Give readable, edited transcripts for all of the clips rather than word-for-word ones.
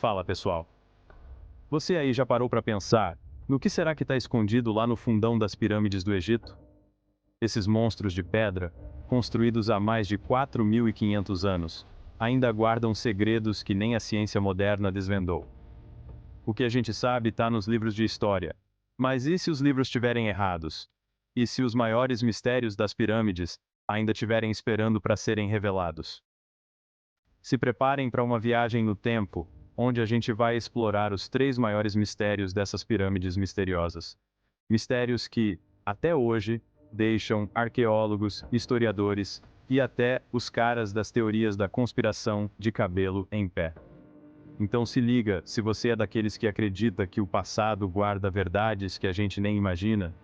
Fala, pessoal. Você aí já parou para pensar no que será que está escondido lá no fundão das pirâmides do Egito? Esses monstros de pedra, construídos há mais de 4.500 anos, ainda guardam segredos que nem a ciência moderna desvendou. O que a gente sabe está nos livros de história. Mas e se os livros estiverem errados? E se os maiores mistérios das pirâmides ainda estiverem esperando para serem revelados? Se preparem para uma viagem no tempo, onde a gente vai explorar os três maiores mistérios dessas pirâmides misteriosas. Mistérios que, até hoje, deixam arqueólogos, historiadores e até os caras das teorias da conspiração de cabelo em pé. Então se liga, se você é daqueles que acredita que o passado guarda verdades que a gente nem imagina,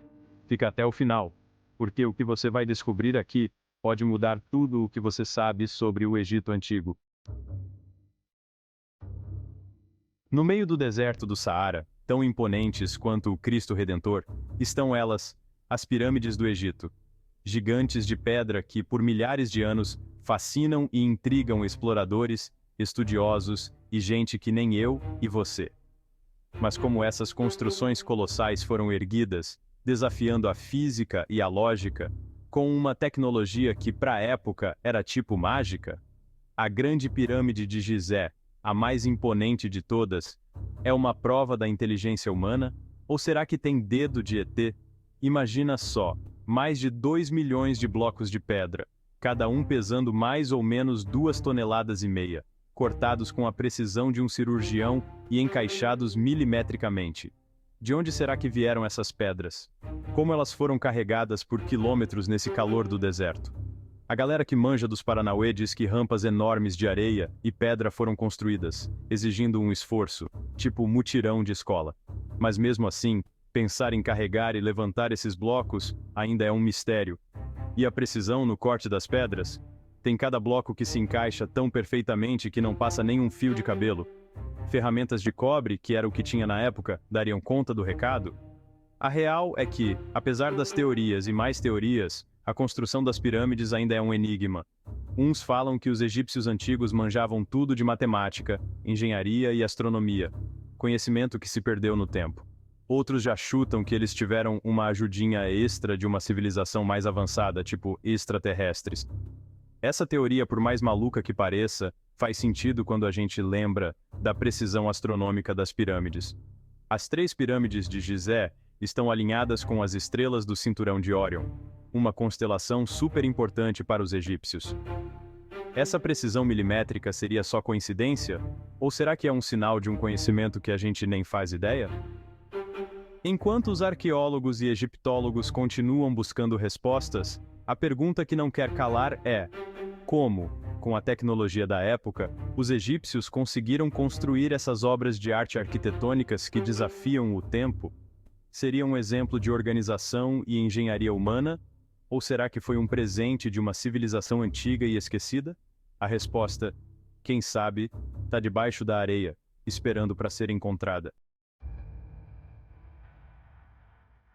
fica até o final, porque o que você vai descobrir aqui pode mudar tudo o que você sabe sobre o Egito Antigo. No meio do deserto do Saara, tão imponentes quanto o Cristo Redentor, estão elas, as pirâmides do Egito. Gigantes de pedra que, por milhares de anos, fascinam e intrigam exploradores, estudiosos e gente que nem eu e você. Mas como essas construções colossais foram erguidas, desafiando a física e a lógica, com uma tecnologia que para a época era tipo mágica, a Grande Pirâmide de Gizé, a mais imponente de todas, é uma prova da inteligência humana? Ou será que tem dedo de ET? Imagina só, mais de 2 milhões de blocos de pedra, cada um pesando mais ou menos 2,5 toneladas, cortados com a precisão de um cirurgião e encaixados milimetricamente. De onde será que vieram essas pedras? Como elas foram carregadas por quilômetros nesse calor do deserto? A galera que manja dos Paranauê diz que rampas enormes de areia e pedra foram construídas, exigindo um esforço, tipo mutirão de escola. Mas mesmo assim, pensar em carregar e levantar esses blocos ainda é um mistério. E a precisão no corte das pedras? Tem cada bloco que se encaixa tão perfeitamente que não passa nem um fio de cabelo. Ferramentas de cobre, que era o que tinha na época, dariam conta do recado? A real é que, apesar das teorias e mais teorias, a construção das pirâmides ainda é um enigma. Uns falam que os egípcios antigos manjavam tudo de matemática, engenharia e astronomia, conhecimento que se perdeu no tempo. Outros já chutam que eles tiveram uma ajudinha extra de uma civilização mais avançada, tipo extraterrestres. Essa teoria, por mais maluca que pareça, faz sentido quando a gente lembra da precisão astronômica das pirâmides. As três pirâmides de Gizé estão alinhadas com as estrelas do cinturão de Órion, uma constelação super importante para os egípcios. Essa precisão milimétrica seria só coincidência? Ou será que é um sinal de um conhecimento que a gente nem faz ideia? Enquanto os arqueólogos e egiptólogos continuam buscando respostas, a pergunta que não quer calar é: como, com a tecnologia da época, os egípcios conseguiram construir essas obras de arte arquitetônicas que desafiam o tempo? Seria um exemplo de organização e engenharia humana? Ou será que foi um presente de uma civilização antiga e esquecida? A resposta, quem sabe, está debaixo da areia, esperando para ser encontrada.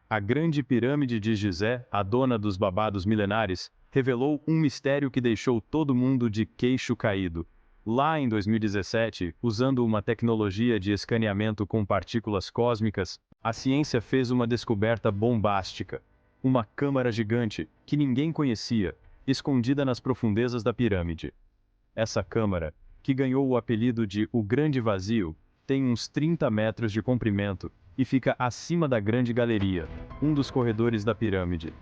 A Grande Pirâmide de Gizé, a dona dos babados milenares, revelou um mistério que deixou todo mundo de queixo caído. Lá em 2017, usando uma tecnologia de escaneamento com partículas cósmicas, a ciência fez uma descoberta bombástica. Uma câmara gigante, que ninguém conhecia, escondida nas profundezas da pirâmide. Essa câmara, que ganhou o apelido de O Grande Vazio, tem uns 30 metros de comprimento e fica acima da Grande Galeria, um dos corredores da pirâmide.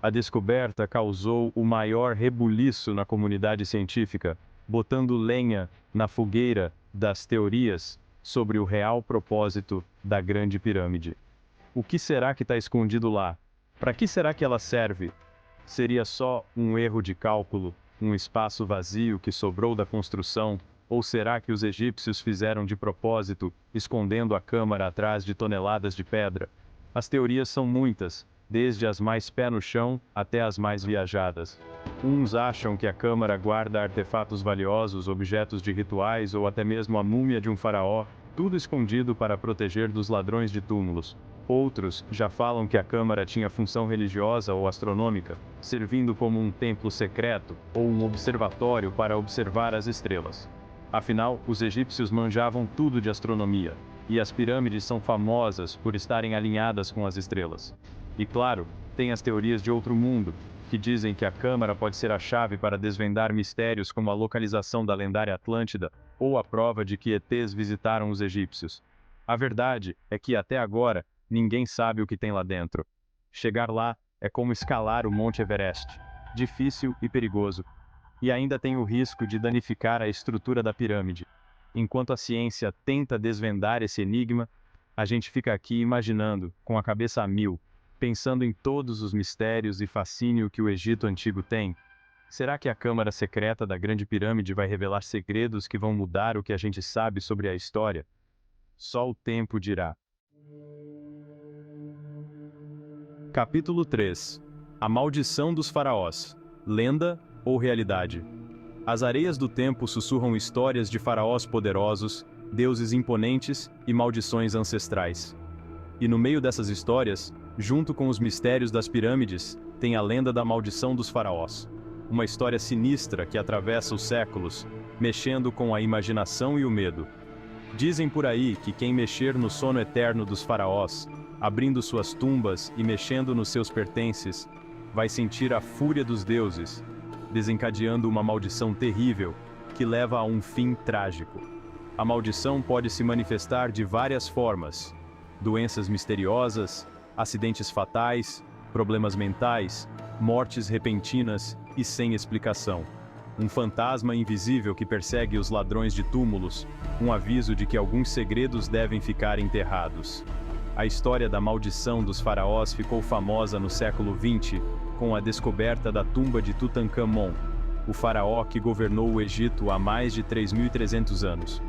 A descoberta causou o maior rebuliço na comunidade científica, botando lenha na fogueira das teorias sobre o real propósito da Grande Pirâmide. O que será que está escondido lá? Para que será que ela serve? Seria só um erro de cálculo, um espaço vazio que sobrou da construção? Ou será que os egípcios fizeram de propósito, escondendo a câmara atrás de toneladas de pedra? As teorias são muitas, desde as mais pé no chão até as mais viajadas. Uns acham que a câmara guarda artefatos valiosos, objetos de rituais ou até mesmo a múmia de um faraó, tudo escondido para proteger dos ladrões de túmulos. Outros já falam que a câmara tinha função religiosa ou astronômica, servindo como um templo secreto ou um observatório para observar as estrelas. Afinal, os egípcios manjavam tudo de astronomia, e as pirâmides são famosas por estarem alinhadas com as estrelas. E claro, tem as teorias de outro mundo, que dizem que a câmara pode ser a chave para desvendar mistérios como a localização da lendária Atlântida ou a prova de que ETs visitaram os egípcios. A verdade é que até agora, ninguém sabe o que tem lá dentro. Chegar lá é como escalar o Monte Everest, difícil e perigoso. E ainda tem o risco de danificar a estrutura da pirâmide. Enquanto a ciência tenta desvendar esse enigma, a gente fica aqui imaginando, com a cabeça a mil, pensando em todos os mistérios e fascínio que o Egito Antigo tem. Será que a Câmara Secreta da Grande Pirâmide vai revelar segredos que vão mudar o que a gente sabe sobre a história? Só o tempo dirá. Capítulo 3. A Maldição dos Faraós. Lenda ou realidade? As areias do tempo sussurram histórias de faraós poderosos, deuses imponentes e maldições ancestrais. E no meio dessas histórias, junto com os mistérios das pirâmides, tem a lenda da maldição dos faraós. Uma história sinistra que atravessa os séculos, mexendo com a imaginação e o medo. Dizem por aí que quem mexer no sono eterno dos faraós, abrindo suas tumbas e mexendo nos seus pertences, vai sentir a fúria dos deuses, desencadeando uma maldição terrível que leva a um fim trágico. A maldição pode se manifestar de várias formas: doenças misteriosas, acidentes fatais, problemas mentais, mortes repentinas e sem explicação. Um fantasma invisível que persegue os ladrões de túmulos, um aviso de que alguns segredos devem ficar enterrados. A história da maldição dos faraós ficou famosa no século XX, com a descoberta da tumba de Tutankhamon, o faraó que governou o Egito há mais de 3.300 anos.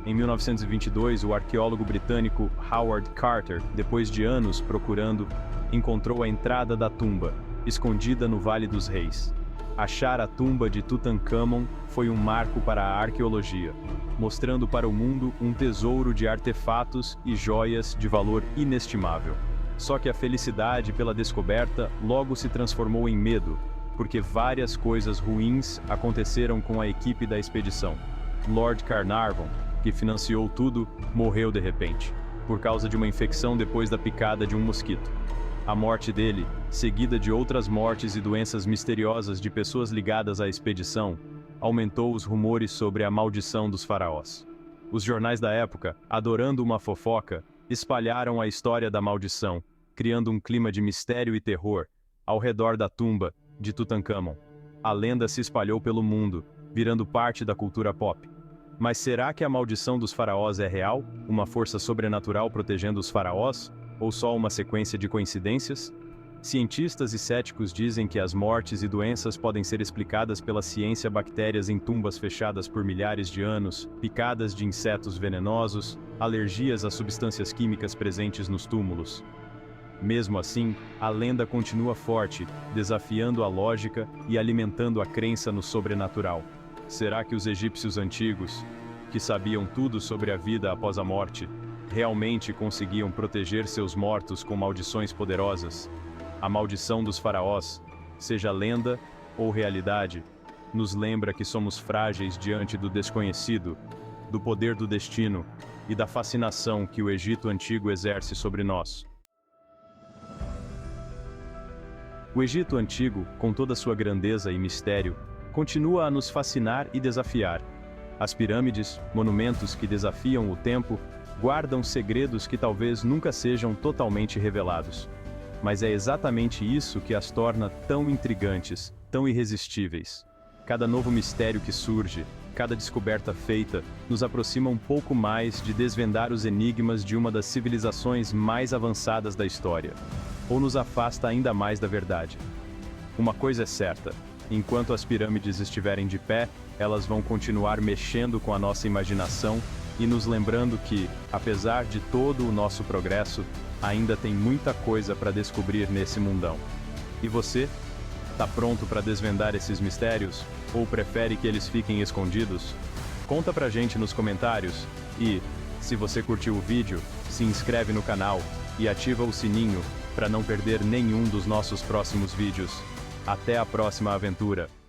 Em 1922, o arqueólogo britânico Howard Carter, depois de anos procurando, encontrou a entrada da tumba, escondida no Vale dos Reis. Achar a tumba de Tutankhamon foi um marco para a arqueologia, mostrando para o mundo um tesouro de artefatos e joias de valor inestimável. Só que a felicidade pela descoberta logo se transformou em medo, porque várias coisas ruins aconteceram com a equipe da expedição. Lord Carnarvon, que financiou tudo, morreu de repente, por causa de uma infecção depois da picada de um mosquito. A morte dele, seguida de outras mortes e doenças misteriosas de pessoas ligadas à expedição, aumentou os rumores sobre a maldição dos faraós. Os jornais da época, adorando uma fofoca, espalharam a história da maldição, criando um clima de mistério e terror ao redor da tumba de Tutankhamon. A lenda se espalhou pelo mundo, virando parte da cultura pop. Mas será que a maldição dos faraós é real? Uma força sobrenatural protegendo os faraós? Ou só uma sequência de coincidências? Cientistas e céticos dizem que as mortes e doenças podem ser explicadas pela ciência, bactérias em tumbas fechadas por milhares de anos, picadas de insetos venenosos, alergias a substâncias químicas presentes nos túmulos. Mesmo assim, a lenda continua forte, desafiando a lógica e alimentando a crença no sobrenatural. Será que os egípcios antigos, que sabiam tudo sobre a vida após a morte, realmente conseguiam proteger seus mortos com maldições poderosas? A maldição dos faraós, seja lenda ou realidade, nos lembra que somos frágeis diante do desconhecido, do poder do destino e da fascinação que o Egito Antigo exerce sobre nós. O Egito Antigo, com toda sua grandeza e mistério, continua a nos fascinar e desafiar. As pirâmides, monumentos que desafiam o tempo, guardam segredos que talvez nunca sejam totalmente revelados. Mas é exatamente isso que as torna tão intrigantes, tão irresistíveis. Cada novo mistério que surge, cada descoberta feita, nos aproxima um pouco mais de desvendar os enigmas de uma das civilizações mais avançadas da história, ou nos afasta ainda mais da verdade. Uma coisa é certa: enquanto as pirâmides estiverem de pé, elas vão continuar mexendo com a nossa imaginação e nos lembrando que, apesar de todo o nosso progresso, ainda tem muita coisa para descobrir nesse mundão. E você? Tá pronto para desvendar esses mistérios? Ou prefere que eles fiquem escondidos? Conta pra gente nos comentários e, se você curtiu o vídeo, se inscreve no canal e ativa o sininho para não perder nenhum dos nossos próximos vídeos. Até a próxima aventura!